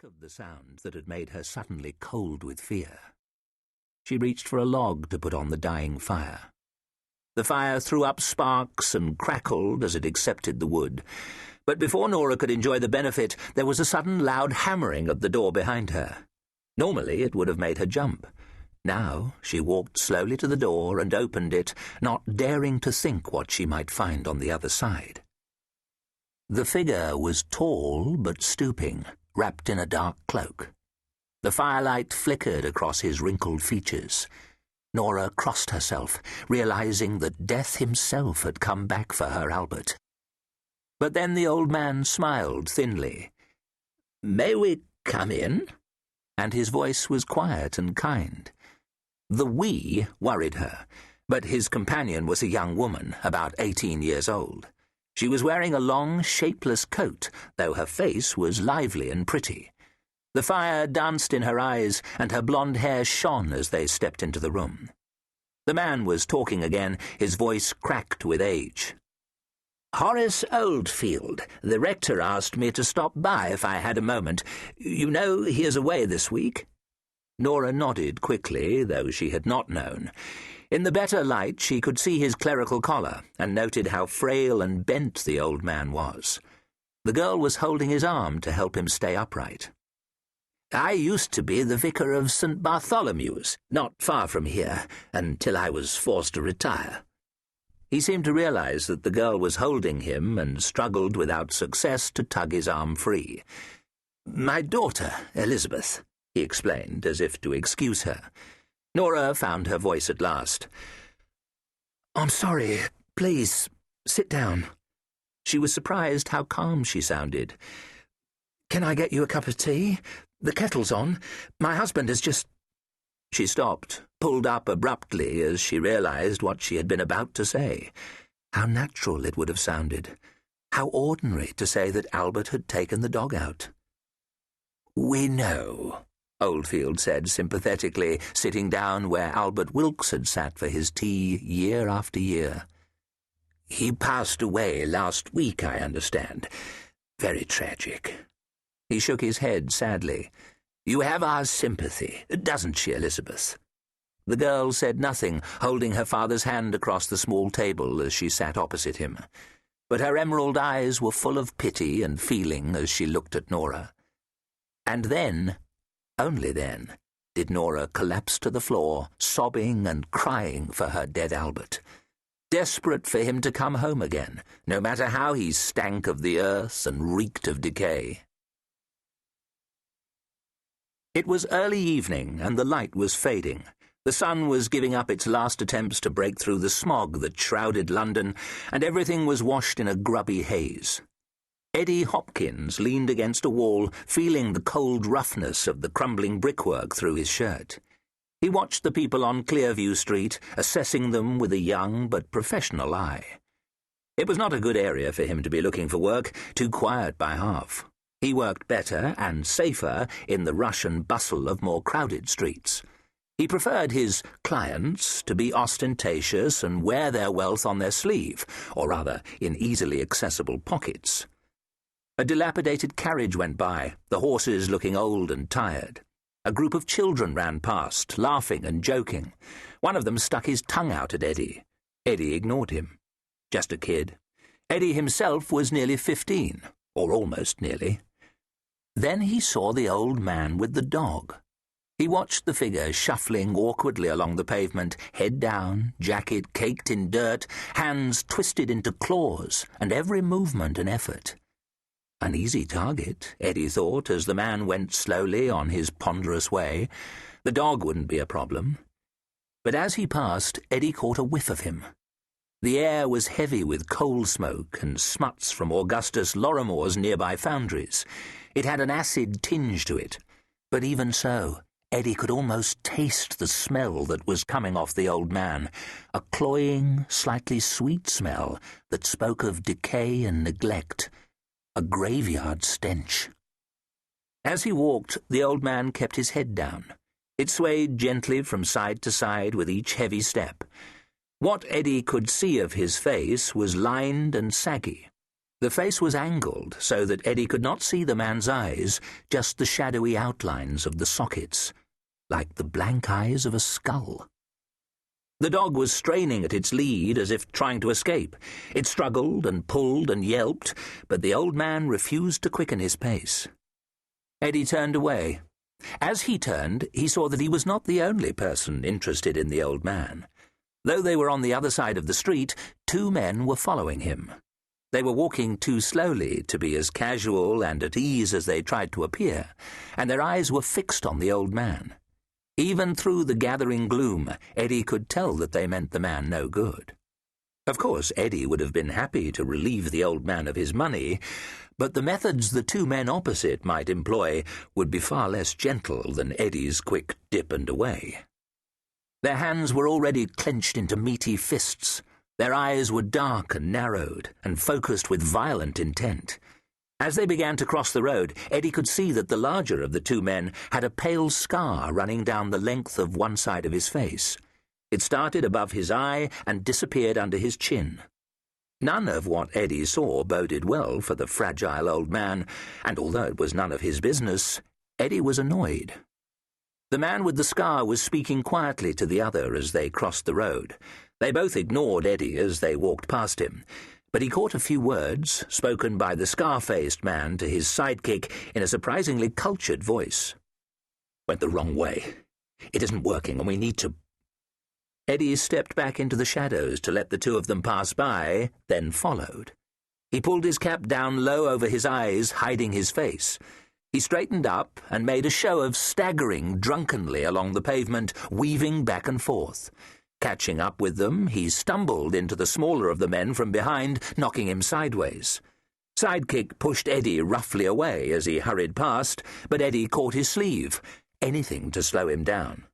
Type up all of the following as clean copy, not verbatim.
of the sound that had made her suddenly cold with fear. She reached for a log to put on the dying fire. The fire threw up sparks and crackled as it accepted the wood, but before Nora could enjoy the benefit, there was a sudden loud hammering at the door behind her. Normally it would have made her jump. Now she walked slowly to the door and opened it, not daring to think what she might find on the other side. The figure was tall but stooping, wrapped in a dark cloak. The firelight flickered across his wrinkled features. Nora crossed herself, realizing that death himself had come back for her Albert. But then the old man smiled thinly. "May we come in?" And his voice was quiet and kind. The "we" worried her, but his companion was a young woman, about 18 years old. She was wearing a long, shapeless coat, though her face was lively and pretty. The fire danced in her eyes, and her blonde hair shone as they stepped into the room. The man was talking again, his voice cracked with age. "Horace Oldfield, the rector, asked me to stop by if I had a moment. You know he is away this week." Nora nodded quickly, though she had not known. In the better light she could see his clerical collar, and noted how frail and bent the old man was. The girl was holding his arm to help him stay upright. "I used to be the vicar of St. Bartholomew's, not far from here, until I was forced to retire." He seemed to realize that the girl was holding him and struggled without success to tug his arm free. "My daughter, Elizabeth," he explained, as if to excuse her. Nora found her voice at last. "I'm sorry. Please, sit down." She was surprised how calm she sounded. "Can I get you a cup of tea? The kettle's on. My husband has just—" She stopped, pulled up abruptly as she realized what she had been about to say. How natural it would have sounded. How ordinary to say that Albert had taken the dog out. "We know," Oldfield said sympathetically, sitting down where Albert Wilkes had sat for his tea year after year. "He passed away last week, I understand. Very tragic." He shook his head sadly. "You have our sympathy, doesn't she, Elizabeth?" The girl said nothing, holding her father's hand across the small table as she sat opposite him. But her emerald eyes were full of pity and feeling as she looked at Nora. And then, only then, did Nora collapse to the floor, sobbing and crying for her dead Albert. Desperate for him to come home again, no matter how he stank of the earth and reeked of decay. It was early evening, and the light was fading. The sun was giving up its last attempts to break through the smog that shrouded London, and everything was washed in a grubby haze. Eddie Hopkins leaned against a wall, feeling the cold roughness of the crumbling brickwork through his shirt. He watched the people on Clearview Street, assessing them with a young but professional eye. It was not a good area for him to be looking for work, too quiet by half. He worked better and safer in the rush and bustle of more crowded streets. He preferred his clients to be ostentatious and wear their wealth on their sleeve, or rather in easily accessible pockets. A dilapidated carriage went by, the horses looking old and tired. A group of children ran past, laughing and joking. One of them stuck his tongue out at Eddie. Eddie ignored him. Just a kid. Eddie himself was nearly 15, or almost nearly. Then he saw the old man with the dog. He watched the figure shuffling awkwardly along the pavement, head down, jacket caked in dirt, hands twisted into claws, and every movement an effort. An easy target, Eddie thought, as the man went slowly on his ponderous way. The dog wouldn't be a problem. But as he passed, Eddie caught a whiff of him. The air was heavy with coal smoke and smuts from Augustus Lorimore's nearby foundries. It had an acid tinge to it, but even so, Eddie could almost taste the smell that was coming off the old man, a cloying, slightly sweet smell that spoke of decay and neglect, a graveyard stench. As he walked, the old man kept his head down. It swayed gently from side to side with each heavy step. What Eddie could see of his face was lined and saggy. The face was angled so that Eddie could not see the man's eyes, just the shadowy outlines of the sockets, like the blank eyes of a skull. The dog was straining at its lead as if trying to escape. It struggled and pulled and yelped, but the old man refused to quicken his pace. Eddie turned away. As he turned, he saw that he was not the only person interested in the old man. Though they were on the other side of the street, 2 men were following him. They were walking too slowly to be as casual and at ease as they tried to appear, and their eyes were fixed on the old man. Even through the gathering gloom, Eddie could tell that they meant the man no good. Of course, Eddie would have been happy to relieve the old man of his money, but the methods the 2 men opposite might employ would be far less gentle than Eddie's quick dip and away. Their hands were already clenched into meaty fists. Their eyes were dark and narrowed, and focused with violent intent. As they began to cross the road, Eddie could see that the larger of the 2 men had a pale scar running down the length of one side of his face. It started above his eye and disappeared under his chin. None of what Eddie saw boded well for the fragile old man, and although it was none of his business, Eddie was annoyed. The man with the scar was speaking quietly to the other as they crossed the road. They both ignored Eddie as they walked past him, but he caught a few words, spoken by the scar-faced man to his sidekick in a surprisingly cultured voice. "Went the wrong way. It isn't working, and we need to—" Eddie stepped back into the shadows to let the 2 of them pass by, then followed. He pulled his cap down low over his eyes, hiding his face. He straightened up and made a show of staggering drunkenly along the pavement, weaving back and forth. Catching up with them, he stumbled into the smaller of the men from behind, knocking him sideways. Sidekick pushed Eddie roughly away as he hurried past, but Eddie caught his sleeve, anything to slow him down.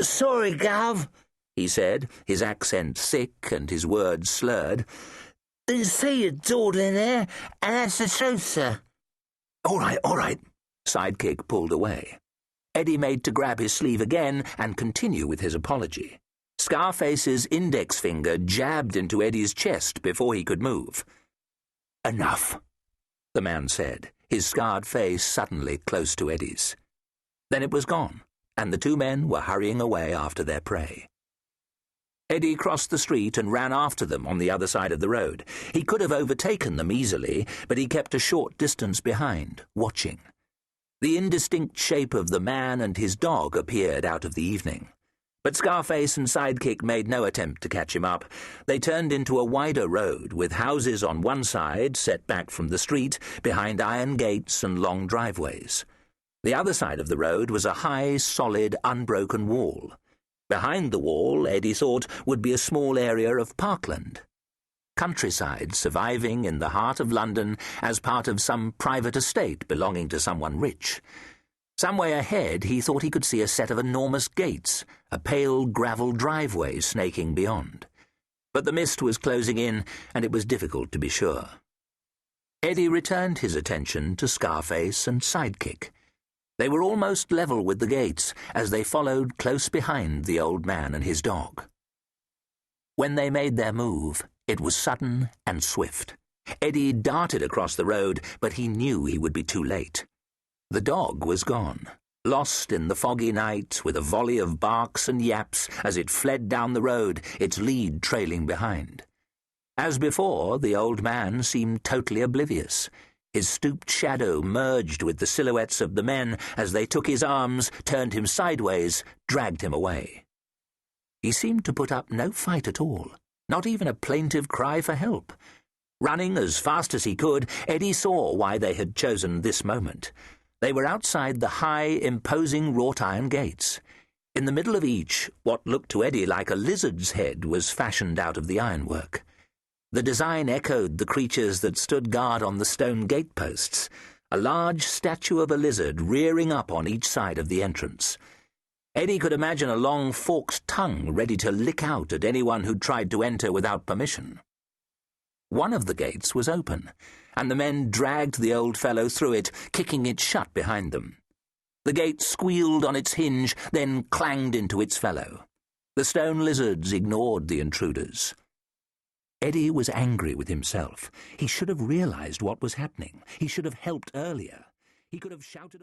"Sorry, Gov," he said, his accent thick and his words slurred. "Didn't see you dawdling there, and that's the truth, sir." All right, Sidekick pulled away. Eddie made to grab his sleeve again and continue with his apology. Scarface's index finger jabbed into Eddie's chest before he could move. "Enough," the man said, his scarred face suddenly close to Eddie's. Then it was gone, and the 2 men were hurrying away after their prey. Eddie crossed the street and ran after them on the other side of the road. He could have overtaken them easily, but he kept a short distance behind, watching. The indistinct shape of the man and his dog appeared out of the evening. But Scarface and Sidekick made no attempt to catch him up. They turned into a wider road, with houses on one side, set back from the street, behind iron gates and long driveways. The other side of the road was a high, solid, unbroken wall. Behind the wall, Eddie thought, would be a small area of parkland. Countryside surviving in the heart of London as part of some private estate belonging to someone rich. Some way ahead, he thought he could see a set of enormous gates, a pale gravel driveway snaking beyond. But the mist was closing in, and it was difficult to be sure. Eddie returned his attention to Scarface and Sidekick. They were almost level with the gates as they followed close behind the old man and his dog. When they made their move, it was sudden and swift. Eddie darted across the road, but he knew he would be too late. The dog was gone, lost in the foggy night with a volley of barks and yaps as it fled down the road, its lead trailing behind. As before, the old man seemed totally oblivious. His stooped shadow merged with the silhouettes of the men as they took his arms, turned him sideways, dragged him away. He seemed to put up no fight at all, not even a plaintive cry for help. Running as fast as he could, Eddie saw why they had chosen this moment. They were outside the high, imposing wrought-iron gates. In the middle of each, what looked to Eddie like a lizard's head was fashioned out of the ironwork. The design echoed the creatures that stood guard on the stone gateposts, a large statue of a lizard rearing up on each side of the entrance. Eddie could imagine a long forked tongue ready to lick out at anyone who tried to enter without permission. One of the gates was open, and the men dragged the old fellow through it, kicking it shut behind them. The gate squealed on its hinge, then clanged into its fellow. The stone lizards ignored the intruders. Eddie was angry with himself. He should have realized what was happening. He should have helped earlier. He could have shouted